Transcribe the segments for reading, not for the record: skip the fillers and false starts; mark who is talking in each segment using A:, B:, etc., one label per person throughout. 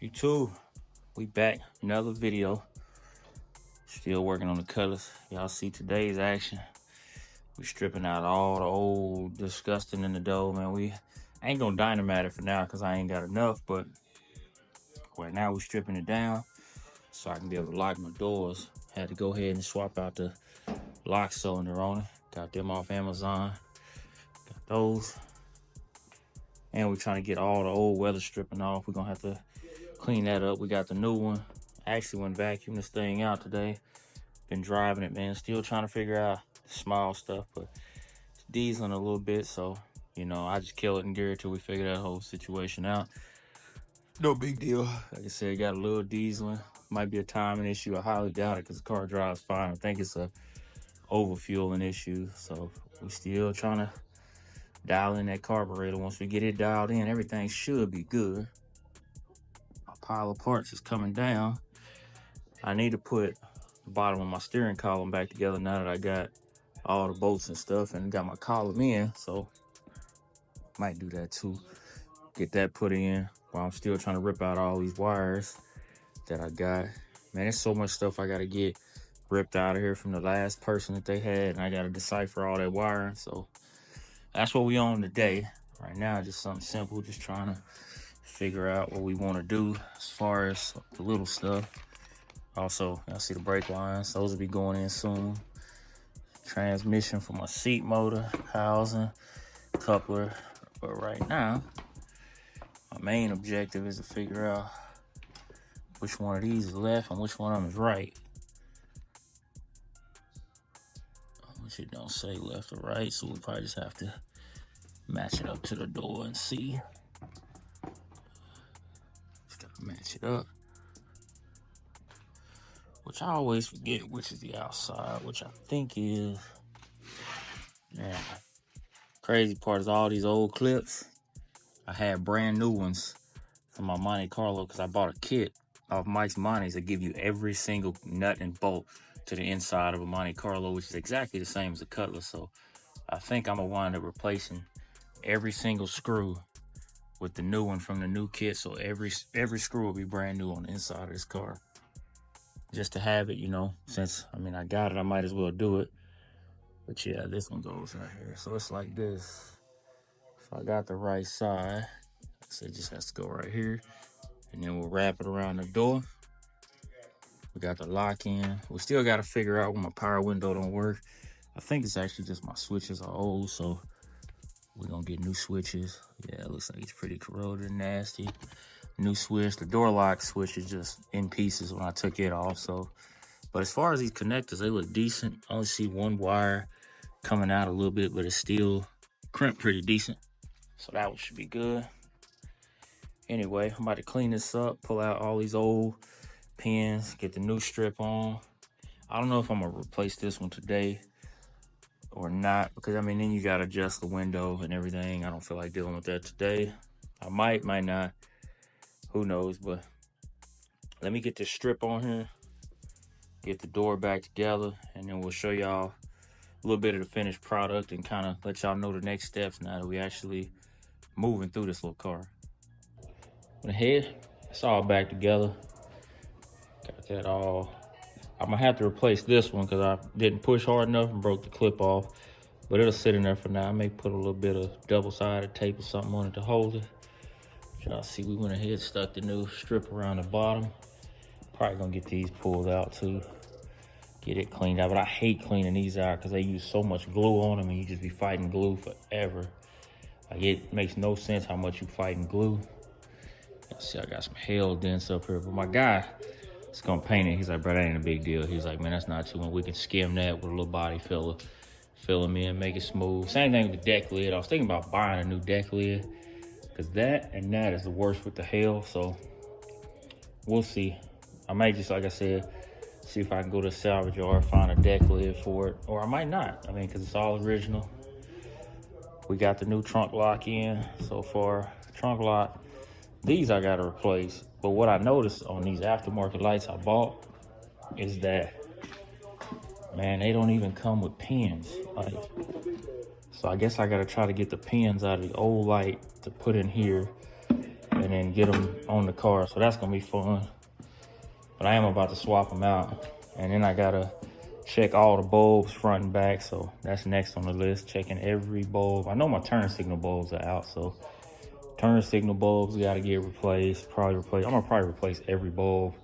A: YouTube, we back, another video. Still working on the Cutlass. Y'all see today's action. We stripping out all the old disgusting in the dough, man. We ain't gonna dynamite it for now because I ain't got enough, but right now we stripping it down so I can be able to lock my doors. Had to go ahead and swap out the lock cylinder on it. Got them off Amazon. Got those. And we're trying to get all the old weather stripping off. We're gonna have to clean that up. We got the new one. I actually went vacuum this thing out today. Been driving it, man. Still trying to figure out the small stuff, but it's dieseling a little bit, so I just kill it and gear it till we figure that whole situation out. No big deal. Like I said, got a little dieseling. Might be a timing issue. I highly doubt it because the car drives fine. I think it's a overfueling issue. So we still trying to dial in that carburetor. Once we get it dialed in, everything should be good. My pile of parts is coming down. I need to put the bottom of my steering column back together now that I got all the bolts and stuff and got my column in. So might do that too. Get that put in while I'm still trying to rip out all these wires that I got. Man, there's so much stuff I gotta get ripped out of here from the last person that they had, and I gotta decipher all that wiring. So that's what we on today. Right now, just something simple, just trying to figure out what we want to do as far as the little stuff. Also, I see the brake lines. Those will be going in soon. Transmission for my seat motor, housing, coupler. But right now, my main objective is to figure out which one of these is left and which one of them is right. Which it don't say left or right, so we'll probably just have to match it up to the door and see. Just gotta match it up. Which I always forget which is the outside, which I think is, yeah. Crazy part is all these old clips. I had brand new ones from my Monte Carlo because I bought a kit off Mike's Montes that give you every single nut and bolt to the inside of a Monte Carlo, which is exactly the same as a Cutlass. So I think I'm gonna wind up replacing every single screw with the new one from the new kit. So every screw will be brand new on the inside of this car. Just to have it, since, I got it, I might as well do it. But yeah, this one goes right here. So it's like this. So I got the right side. So it just has to go right here. And then we'll wrap it around the door. We got the lock in. We still got to figure out when my power window don't work. I think it's actually just my switches are old, so we're gonna get new switches. Yeah, it looks like it's pretty corroded and nasty. New switch. The door lock switch is just in pieces when I took it off. So, but as far as these connectors, they look decent. I only see one wire coming out a little bit, but it's still crimped pretty decent. So that one should be good. Anyway, I'm about to clean this up, pull out all these old pins, get the new strip on. I don't know if I'm gonna replace this one today or not, because then you gotta adjust the window and everything. I don't feel like dealing with that today. I might not. Who knows? But let me get this strip on here, get the door back together, and then we'll show y'all a little bit of the finished product and kind of let y'all know the next steps now that we actually moving through this little car. The head, it's all back together. Got that all. I'm gonna have to replace this one because I didn't push hard enough and broke the clip off, but it'll sit in there for now. I may put a little bit of double-sided tape or something on it to hold it. Y'all see, we went ahead, stuck the new strip around the bottom. Probably gonna get these pulled out too, get it cleaned out. But I hate cleaning these out because they use so much glue on them and you just be fighting glue forever. Like, it makes no sense how much you fighting glue. Y'all see, I got some hail dents up here, but my guy is gonna paint it. He's like, bro, that ain't a big deal. He's like, man, that's not too much. We can skim that with a little body filler, fill them in, make it smooth. Same thing with the deck lid. I was thinking about buying a new deck lid, because that and that is the worst with the hail. So we'll see. I might just, like I said, see if I can go to a salvage yard, find a deck lid for it, or I might not. Because it's all original. We got the new trunk lock in so far. Trunk lock, these I gotta replace. But what I noticed on these aftermarket lights I bought is that, man, they don't even come with pins. So I guess I gotta try to get the pins out of the old light to put in here and then get them on the car. So that's gonna be fun. But I am about to swap them out. And then I gotta check all the bulbs front and back. So that's next on the list, checking every bulb. I know my turn signal bulbs are out, so turn signal bulbs gotta get replaced. I'm gonna probably replace every bulb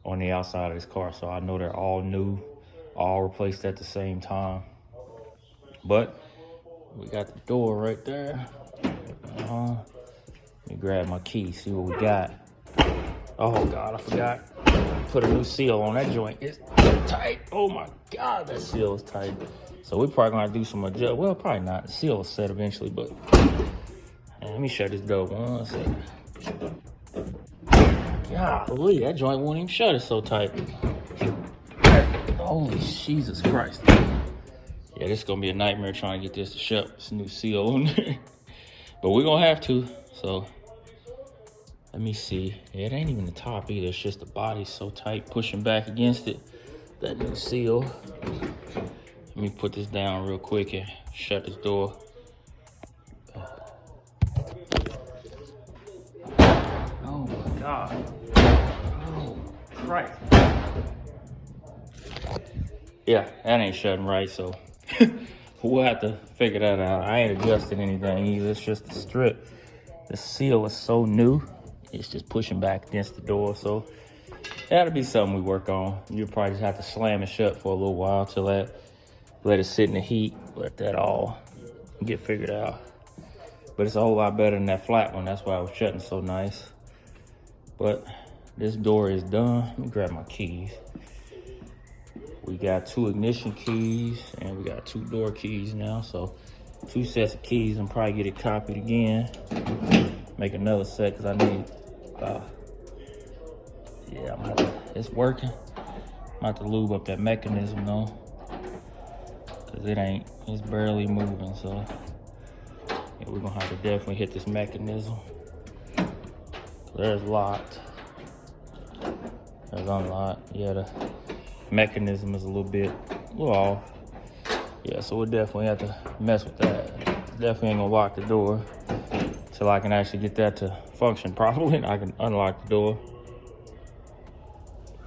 A: on the outside of this car, so I know they're all new, all replaced at the same time. But we got the door right there. Let me grab my key, see what we got. Oh God, I forgot. Put a new seal on that joint. It's tight. Oh my God, that seal is tight. So we're probably gonna do some adjust. Well, probably not. The seal will set eventually, but let me shut this door 1 second. Golly, that joint won't even shut. It's so tight. Holy Jesus Christ. Yeah, this is gonna be a nightmare trying to get this to shut. This new seal on there. But we're gonna have to, so. Let me see. Yeah, it ain't even the top either. It's just the body so tight, pushing back against it. That new seal. Let me put this down real quick and shut this door. Oh my God. Oh Christ. Yeah, that ain't shutting right, so we'll have to figure that out. I ain't adjusted anything either. It's just the strip. The seal is so new. It's just pushing back against the door, so that'll be something we work on. You'll probably just have to slam it shut for a little while till that, let it sit in the heat, let that all get figured out. But it's a whole lot better than that flat one. That's why it was shutting so nice. But this door is done. Let me grab my keys. We got 2 ignition keys and we got 2 door keys now. So 2 sets of keys and probably get it copied again. Make another set because I need, yeah, it's working. I'm gonna have to lube up that mechanism though, because it's barely moving. So yeah, we're gonna have to definitely hit this mechanism. There's locked, there's unlocked. Yeah, the mechanism is a little off. Yeah, so we'll definitely have to mess with that. Definitely ain't gonna lock the door till I can actually get that to function properly and I can unlock the door.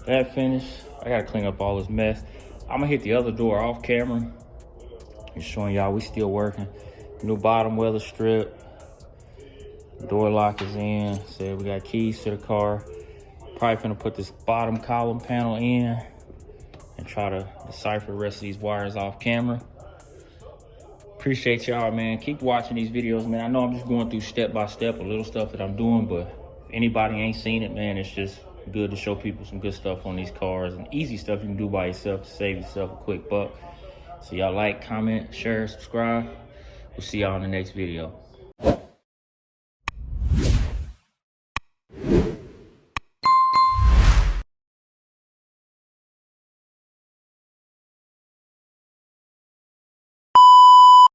A: That finished. I gotta clean up all this mess. I'm gonna hit the other door off camera. Just showing y'all we still working. New bottom weather strip. Door lock is in. Said we got keys to the car. Probably gonna put this bottom column panel in and try to decipher the rest of these wires off camera. Appreciate y'all, man. Keep watching these videos, man. I know I'm just going through step by step, a little stuff that I'm doing, but if anybody ain't seen it, man, it's just good to show people some good stuff on these cars and easy stuff you can do by yourself to save yourself a quick buck. So y'all like, comment, share, subscribe. We'll see y'all in the next video.